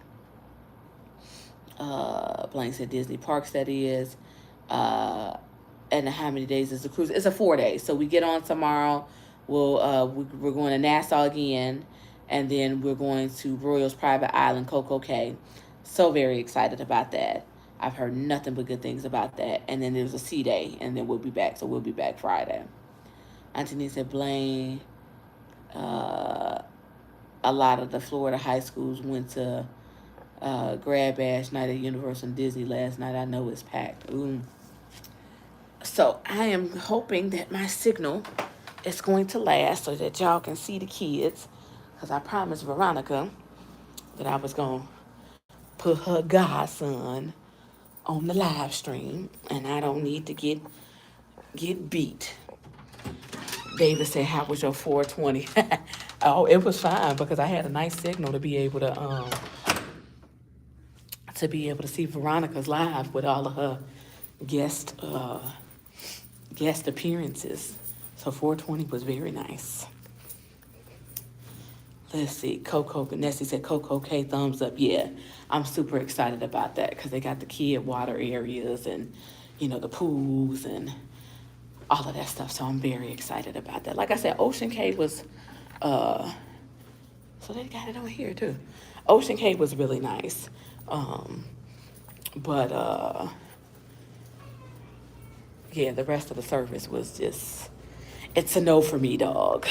Blank said Disney parks, that is. And how many days is the cruise? It's a 4-day. So we get on tomorrow. We're going to Nassau again, and then we're going to Royals Private Island, Coco Cay. So very excited about that. I've heard nothing but good things about that. And then there's a sea day, and then we'll be back. So we'll be back Friday. Anthony said Blaine, a lot of the Florida high schools went to Grad Bash night at Universal and Disney last night. I know it's packed. Ooh. So I am hoping that my signal it's going to last so that y'all can see the kids. Because I promised Veronica that I was going to put her godson on the live stream. And I don't need to get beat. David said, how was your 420? Oh, it was fine because I had a nice signal to be able to see Veronica's live with all of her guest appearances. So 420 was very nice. Let's see, Coco, Nessie said, Coco K, thumbs up. Yeah, I'm super excited about that because they got the kid water areas and, the pools and all of that stuff. So I'm very excited about that. Like I said, Ocean Cave was, so they got it on here too. Ocean Cave was really nice. But yeah, the rest of the service was just, it's a no for me, dog.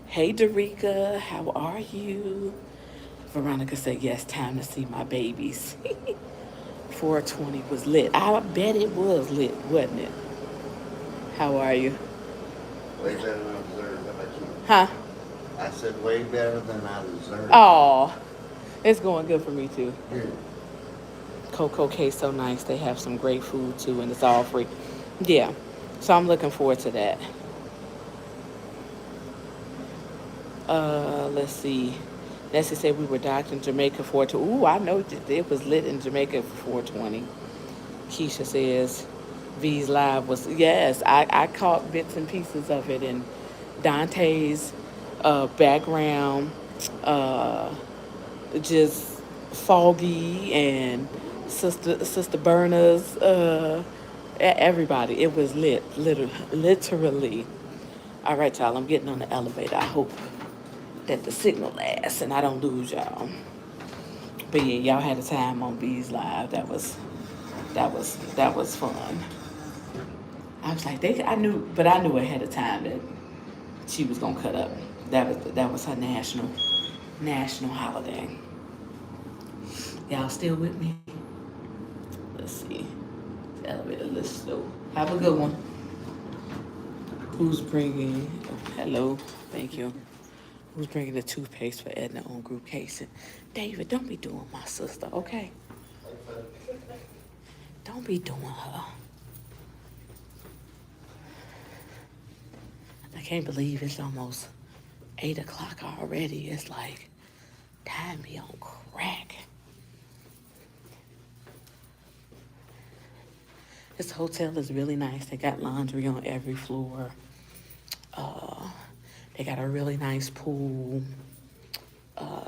Hey, Derica, how are you? Veronica said, yes, time to see my babies. 420 was lit. I bet it was lit, wasn't it? How are you? Way better than I deserved. How about you? Huh? I said way better than I deserved. Oh, it's going good for me too. Good. Coco K, so nice. They have some great food too, and it's all free. Yeah, so I'm looking forward to that. Let's see. Nessie said we were docked in Jamaica 420. Ooh, I know it was lit in Jamaica for 420. Keisha says V's live was, yes, I caught bits and pieces of it in Dante's background, just Foggy and Sister Berna's, everybody. It was lit, literally. All right, y'all, I'm getting on the elevator. I hope that the signal lasts and I don't lose y'all. But yeah, y'all had a time on B's Live. That was fun. I was like, I knew ahead of time that she was gonna cut up. That was her national holiday. Y'all still with me? Let's see. Elevator, let's go. Have a good one. Who's bringing? Hello, thank you. Who's bringing the toothpaste for Edna on group case? David, don't be doing my sister, okay? Don't be doing her. I can't believe it's almost 8 o'clock already. It's like, time be on crack. This hotel is really nice. They got laundry on every floor. They got a really nice pool.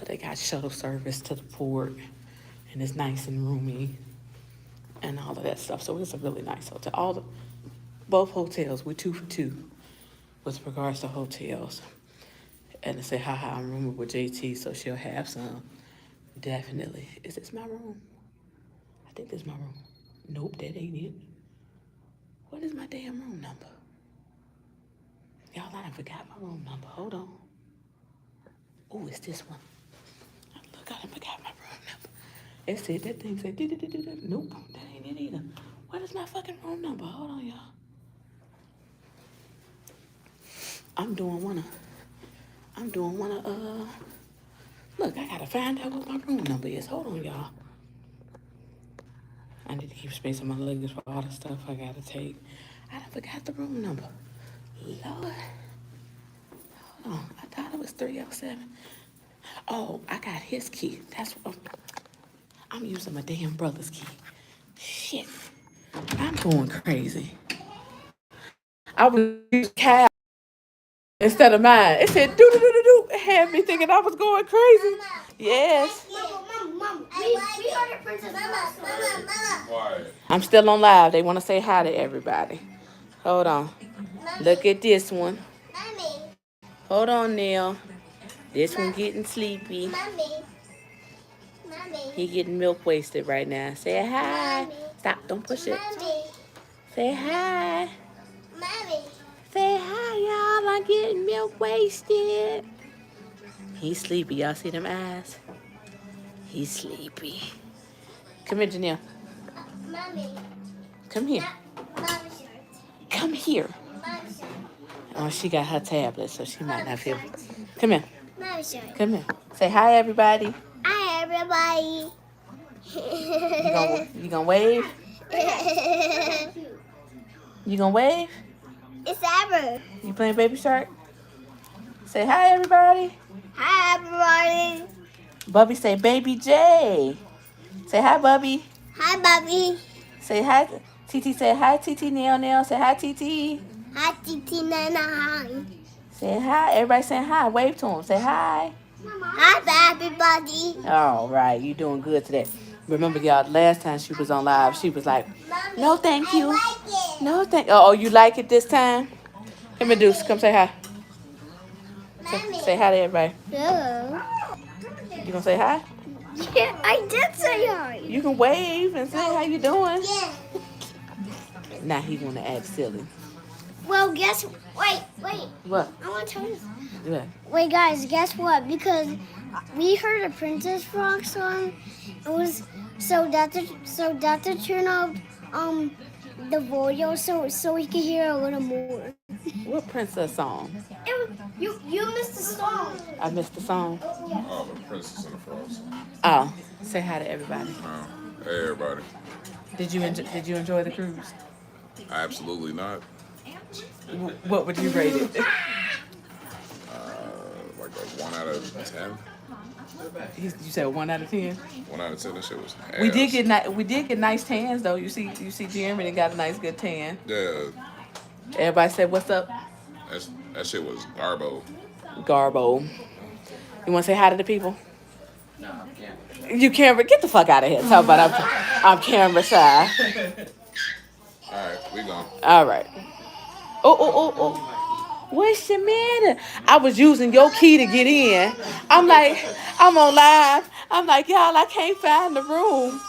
They got shuttle service to the port, and it's nice and roomy, and all of that stuff. So it's a really nice hotel. Both hotels, we're 2 for 2 with regards to hotels. And to say, haha, I'm rooming with JT, so she'll have some. Definitely. Is this my room? I think this is my room. Nope, that ain't it. What is my damn room number? Y'all, I done forgot my room number. Hold on. Oh, it's this one. Look, I done forgot my room number. It said, that thing said, nope, that ain't it either. What is my fucking room number? Hold on, y'all. I'm doing one of, look, I gotta find out what my room number is. Hold on, y'all. I need to keep space on my luggage for all the stuff I gotta take. I done forgot the room number. Lord. Hold on, I thought it was 307. Oh, I got his key. That's what I'm using my damn brother's key. Shit. I'm going crazy. I was using Cal instead of mine. It said do do do do do. It had me thinking I was going crazy. Yes. I'm still on live. They want to say hi to everybody. Hold on. Look at this one. Hold on, Neil. This one getting sleepy. He getting milk wasted right now. Say hi. Stop. Don't push it. Say hi. Say hi, y'all. I'm getting milk wasted. He's sleepy. Y'all see them eyes? He's sleepy. Come here, Janelle. Mommy. Come here. Come here. Oh, she got her tablet, so she might not feel. Come here. No, sure. Come here. Say hi, everybody. Hi, everybody. You gonna wave? You gonna wave? It's Ever. You playing Baby Shark? Say hi, everybody. Hi, everybody. Bubby say Baby J. Say hi, Bubby. Hi, Bobby. Say hi. TT say hi, TT Nail. Say hi, TT. Hi, Titi Nana. Hi. Say hi. Everybody saying hi. Wave to them. Say hi. Hi, everybody. All right. You doing good today. Remember, y'all, last time she was on live, she was like, no, thank you. I like it. No, thank you. Oh, you like it this time? Come here, Deuce. Come say hi. Say hi to everybody. Hello. You gonna say hi? Yeah, I did say hi. You can wave and say how you doing. Yeah. Now he wanna act silly. Well, wait. What? I want to tell you. What? Wait, guys, guess what? Because we heard a Princess Frog song. It was so that to turn up the volume so we could hear a little more. What princess song? You missed the song. I missed the song. Oh, the Princess and the Frogs. Oh, say hi to everybody. Hey, everybody. Did you enjoy the cruise? Absolutely not. What would you rate it? Like a 1 out of 10. You said 1 out of 10. 1 out of 10. That shit was ass. We did get nice tans though. You see Jeremy got a nice good tan. Yeah, Everybody said what's up, that shit was garbo. Garbo. You want to say hi to the people? You camera, get the fuck out of here. Talk about I'm camera shy. All right, we gone. All right. Oh. What's the matter? I was using your key to get in. I'm like, I'm on live. I'm like, y'all, I can't find the room.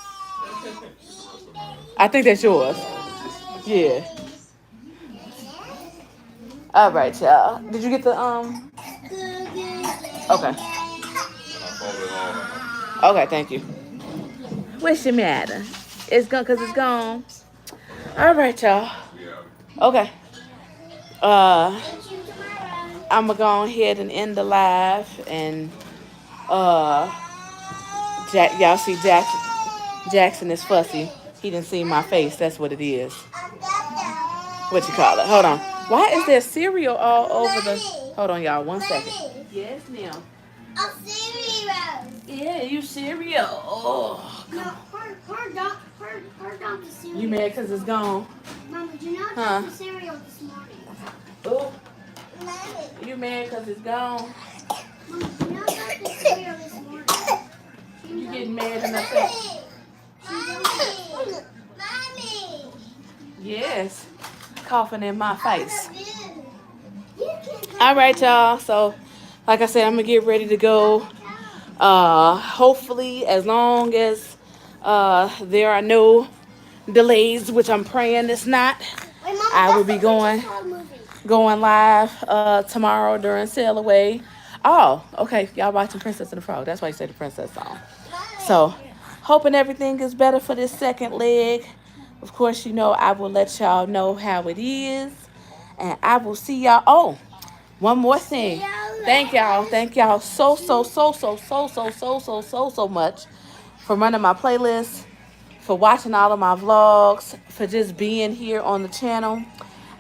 I think that's yours. Yeah. All right, y'all. Did you get the Okay. Okay, thank you. What's the matter? It's gone because it's gone. All right, y'all. Okay. I'm gonna go ahead and end the live and y'all see Jackson is fussy. He didn't see my face. That's what it is. What you call it? Hold on. Why is there cereal all over the? Hold on, y'all. 1 second. Yes, ma'am. A cereal. Yeah, you cereal. Oh. No, her dog the cereal. You mad because it's gone? Mama, you know Huh? the cereal this morning. Oh. You mad because it's gone? Mama, you know the cereal this morning. You getting mad and upset? Mommy. Yes. Coughing in my face. All right, y'all. So, like I said, I'm going to get ready to go. Hopefully, as long as there are no delays, which I'm praying it's not, I will be going live tomorrow during Sail Away. Oh, okay. Y'all watching Princess and the Frog. That's why you say the princess song. So, hoping everything is better for this second leg. Of course, I will let y'all know how it is. And I will see y'all. Oh, one more thing. Thank y'all so much for running my playlist, for watching all of my vlogs, for just being here on the channel.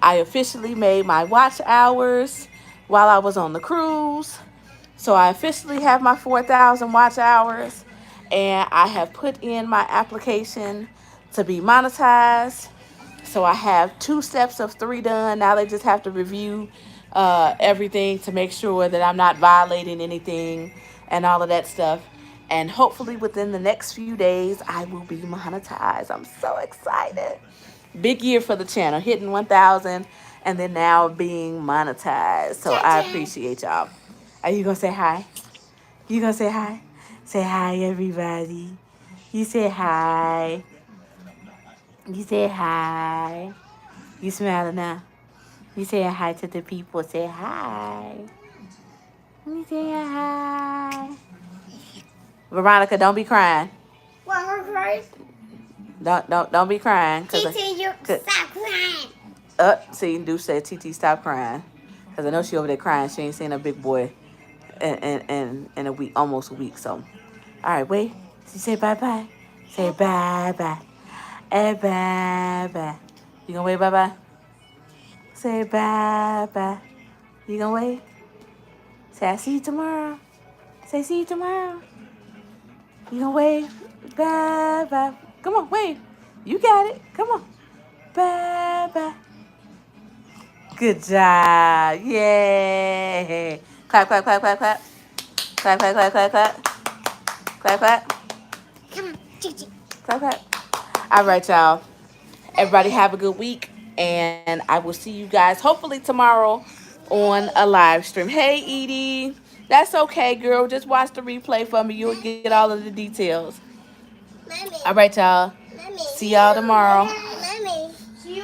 I officially made my watch hours while I was on the cruise. So I officially have my 4,000 watch hours, and I have put in my application to be monetized. So I have 2 steps of 3 done. Now they just have to review everything to make sure that I'm not violating anything and all of that stuff. And hopefully within the next few days, I will be monetized. I'm so excited. Big year for the channel, hitting 1,000 and then now being monetized. So I appreciate y'all. Are you going to say hi? You going to say hi? Say hi, everybody. You say hi. You say hi. You smiling now? You say hi to the people. Say hi. You say hi. Veronica, don't be crying. What, her crying? Don't be crying. Titi, you stop crying. See, Deuce said, TT, stop crying. Because I know she over there crying. She ain't seen her big boy in a week, almost a week. So, all right, wait. She say bye-bye. Say bye-bye. Bye-bye. You gonna wave bye-bye? Say bye-bye. You gonna wave? Say I see you tomorrow. Say see you tomorrow. You gonna wave? Bye-bye. Come on, wave. You got it. Come on. Bye-bye. Good job. Yay. Clap, clap, clap, clap, clap. Clap, clap, clap, clap, clap. Clap, clap. Come on, Gigi. Clap, clap. All right, y'all. Everybody have a good week. And I will see you guys hopefully tomorrow on a live stream. Hey, Edie. That's okay, girl. Just watch the replay for me. You'll get all of the details. Mommy. All right, y'all. Mommy. See y'all tomorrow.